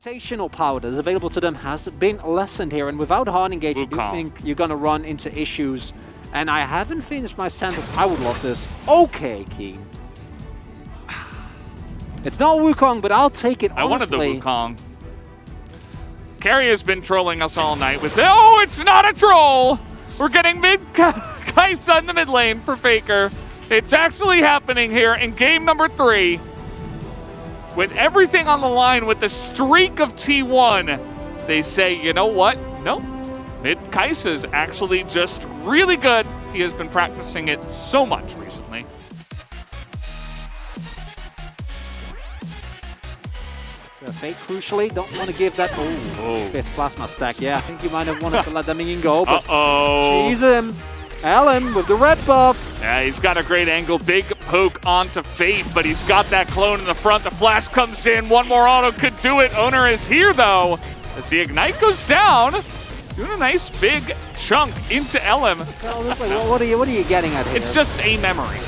Rotational power that is available to them has been lessened here, and without hard engage, I do think you're gonna run into issues. And I haven't finished my sentence. I would love this. Okay, Keen. It's not Wukong, but I'll take it, honestly. I wanted the Wukong. Carrie has been trolling us all night with, oh, it's not a troll! We're getting mid-Kaisa in the mid lane for Faker. It's actually happening here in game number 3. With everything on the line, with the streak of T1, they say, you know what? No, mid-Kaisa is actually just really good. He has been practicing it so much recently. Fate, crucially, don't want to give that... Oh, 5th plasma stack. Yeah, I think you might have wanted to let that minion go, but she's him. Alan with the red buff. Yeah, he's got a great angle. Big poke onto Fate, but he's got that clone in the front. The flash comes in. One more auto could do it. Owner is here, though. As the Ignite goes down, doing a nice big chunk into LM. What are you getting at here? It's just a memory.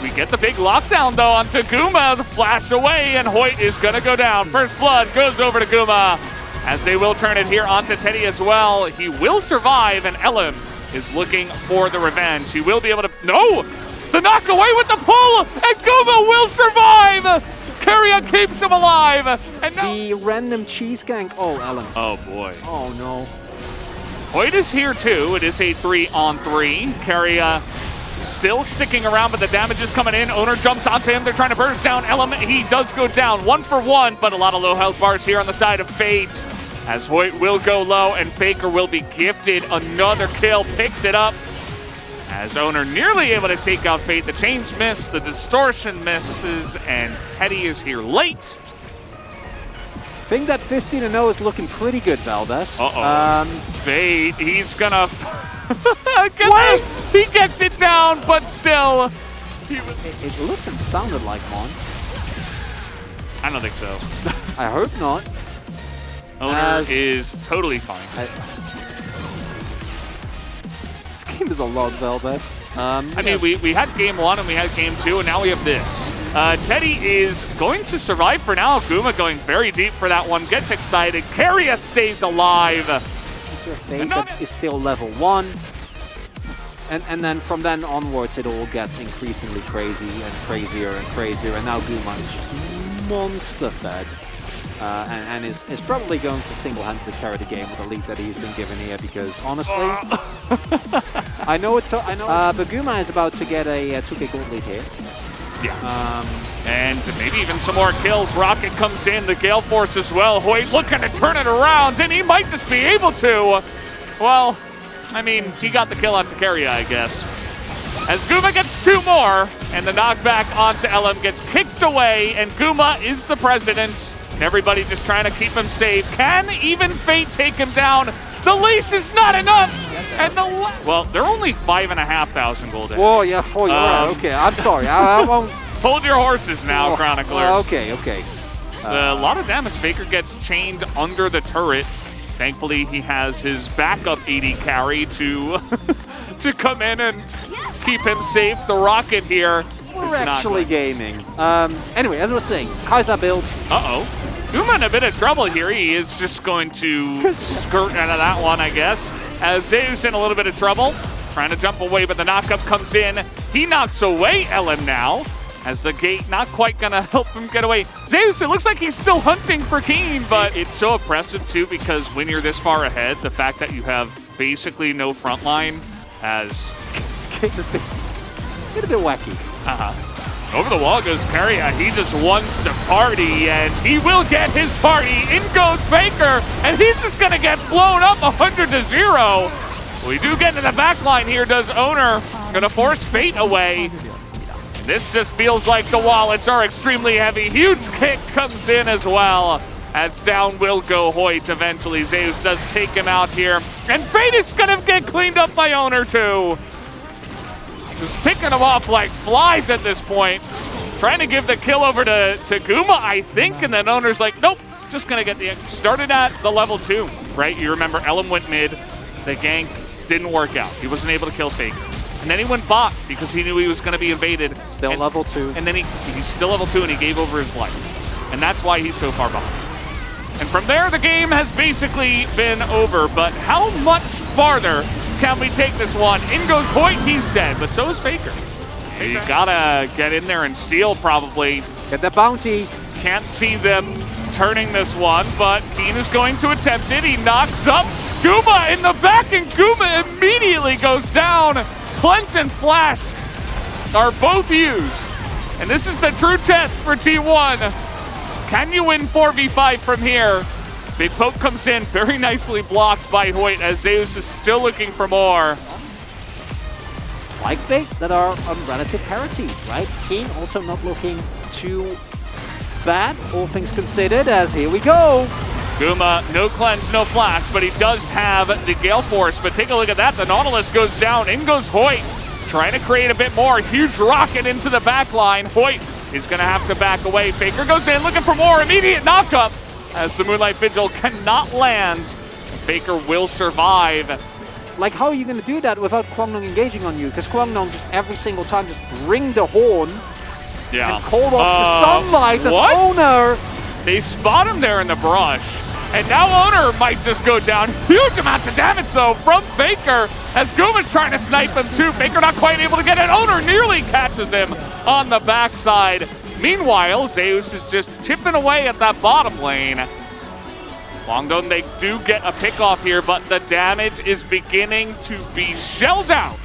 We get the big lockdown, though, onto Guma. The flash away, and Hoyt is going to go down. First blood goes over to Guma, as they will turn it here onto Teddy as well. He will survive, and Elim is looking for the revenge. He will be able to... No! The knock away with the pull, and Guma will survive! Carrier keeps him alive! And now... The random cheese gang. Oh, Elim. Oh, boy. Oh, no. Hoyt is here, too. It is a 3-on-3. Carrier still sticking around, but the damage is coming in. Owner jumps onto him. They're trying to burst down Elim. He does go down 1 for 1, but a lot of low health bars here on the side of Fate. As Hoyt will go low, and Faker will be gifted another kill. Picks it up. As Owner nearly able to take out Fate. The chains miss, the distortion misses, and Teddy is here late. I think that 15-0 is looking pretty good, Valdez. Fate, he's gonna... Wait! He gets it down, but still. It looked and sounded like Mon. I don't think so. I hope not. Owner is totally fine. This game is a lot, Valdez. I mean, we had game 1 and we had game 2, and now we have this. Teddy is going to survive for now. Guma going very deep for that one. Gets excited. Carrier stays alive. Fate that is still level 1. And then from then onwards, it all gets increasingly crazy and crazier and crazier. And now Guma is just monster fed. And is probably going to single-handedly carry the game with the lead that he's been given here, because honestly, I know, but Guma is about to get a 2K gold lead here. Yeah. And maybe even some more kills. Rocket comes in, the Gale Force as well. Hoyt looking to turn it around, and he might just be able to. Well, I mean, he got the kill onto Carrier, I guess. As Guma gets 2 more, and the knockback onto LM gets kicked away, and Guma is the president. Everybody just trying to keep him safe. Can even Fate take him down? The leash is not enough! And well, they're only 5,500 gold. Whoa, yeah, oh, you're right. Okay, I'm sorry. I won't... Hold your horses now, Chronicler. Okay. A lot of damage. Faker gets chained under the turret. Thankfully, he has his backup AD carry to to come in and keep him safe. The Rocket here We're actually gaming. Anyway, as I was saying, Kaisa build. Guma in a bit of trouble here. He is just going to skirt out of that one, I guess. As Zeus in a little bit of trouble. Trying to jump away, but the knockup comes in. He knocks away Ellen now. As the gate not quite going to help him get away. Zeus, it looks like he's still hunting for Keen, but it's so oppressive too, because when you're this far ahead, the fact that you have basically no front line as... Get a bit wacky. Over the wall goes Carrier. He just wants to party, and he will get his party. In goes Faker, and he's just going to get blown up 100-0. We do get into the back line here, does Owner. Going to force Fate away. This just feels like the wallets are extremely heavy. Huge kick comes in as well. As down will go Hoyt eventually. Zeus does take him out here. And Fate is going to get cleaned up by Owner too. Just picking them off like flies at this point. Trying to give the kill over to Guma, I think. And then Owner's like, nope, just going to get the... Started at the level 2, right? You remember Ellen went mid. The gank didn't work out. He wasn't able to kill Faker. And then he went bot because he knew he was going to be evaded. Still level 2. And then he's still level 2 and he gave over his life. And that's why he's so far behind. And from there, the game has basically been over. But how much farther can we take this one? In goes Hoyt, he's dead, but so is Faker. You gotta get in there and steal, probably. Get the bounty. Can't see them turning this one, but Keen is going to attempt it. He knocks up Guma in the back, and Guma immediately goes down. Cleanse and Flash are both used. And this is the true test for T1. Can you win 4v5 from here? Big poke comes in, very nicely blocked by Hoyt as Zeus is still looking for more. Like Fate that are on relative parity, right? Keen also not looking too bad, all things considered, as here we go. Guma, no cleanse, no flash, but he does have the Gale Force. But take a look at that, the Nautilus goes down, in goes Hoyt, trying to create a bit more. Huge rocket into the back line. Hoyt is gonna have to back away. Faker goes in, looking for more, immediate knockup, as the Moonlight Vigil cannot land. Faker will survive. Like, how are you gonna do that without Kwangdong engaging on you? Because Kwangdong just every single time just ring the horn and called off the sunlight as Owner. They spot him there in the brush. And now Owner might just go down. Huge amounts of damage, though, from Faker, as Guma's trying to snipe him, too. Faker not quite able to get it. Owner nearly catches him on the backside. Meanwhile, Zeus is just chipping away at that bottom lane. Kwangdong, they do get a pick off here, but the damage is beginning to be shelled out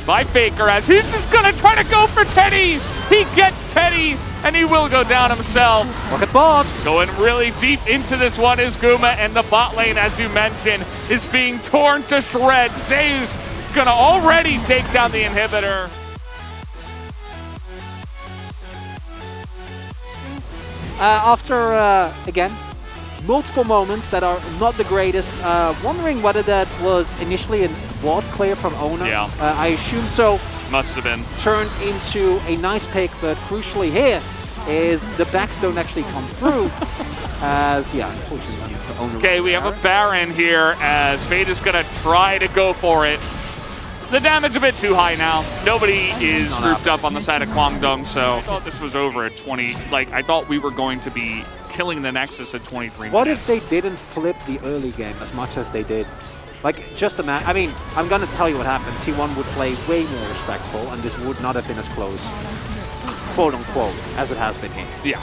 by Faker, as he's just gonna try to go for Teddy. He gets Teddy, and he will go down himself. Look at bots. Going really deep into this one is Guma, and the bot lane, as you mentioned, is being torn to shreds. Zeus gonna already take down the inhibitor. After, again, multiple moments that are not the greatest, wondering whether that was initially a ward clear from Owner. Yeah. I assume so. Must have been. Turned into a nice pick, but crucially here is the backs don't actually come through. As, yeah, unfortunately for Owner. Okay, we have a Baron here, as Fate is gonna try to go for it. The damage a bit too high now. Nobody is grouped up on the side of Kwangdong, so I thought this was over at 20. Like, I thought we were going to be killing the Nexus at 23 What minutes. if they didn't flip the early game as much as they did? Like, just imagine. I mean, I'm going to tell you what happened. T1 would play way more respectful, and this would not have been as close, quote unquote, as it has been here. Yeah.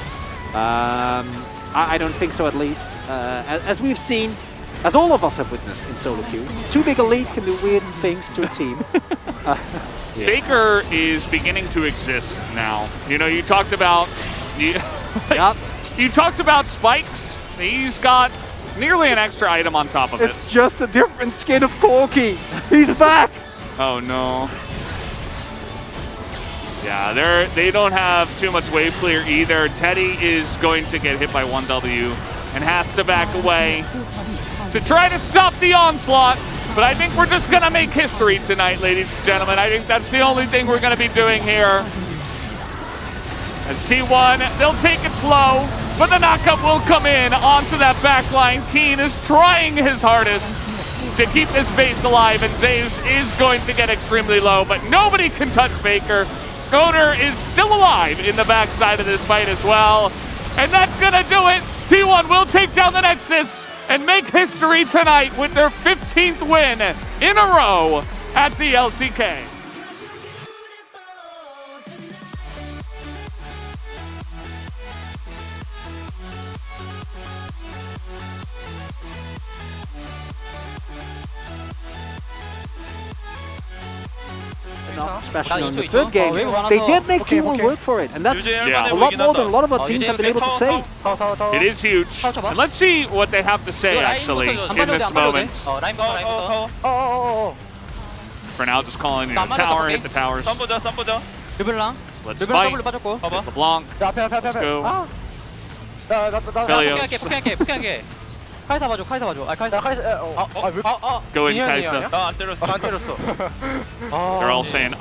I don't think so, at least. As we've seen, as all of us have witnessed in solo queue, too big a lead can do weird things to a team. Faker is beginning to exist now. You know, you talked about you talked about spikes. He's got nearly an extra item on top of it. It's just a different skin of Corky. He's back. Oh no. Yeah, they don't have too much wave clear either. Teddy is going to get hit by 1W and has to back away to try to stop the onslaught. But I think we're just gonna make history tonight, ladies and gentlemen. I think that's the only thing we're gonna be doing here. As T1, they'll take it slow, but the knockup will come in onto that back line. Keen is trying his hardest to keep this base alive, and Zeus is going to get extremely low, but nobody can touch Faker. Owner is still alive in the backside of this fight as well. And that's gonna do it. T1 will take down the Nexus and make history tonight with their 15th win in a row at the LCK. Especially on the third game, they did make T1 work for it, and that's a lot more than a lot of our teams have been able to say. It is huge. And let's see what they have to say, actually, in this moment. For now, just calling the tower, hit the towers. Let's fight. LeBlanc. Let's go. Felios. 카이사 봐줘, 카이사 봐줘. 카이사. Go in, Kaisa. 안 때렸어. They're all saying,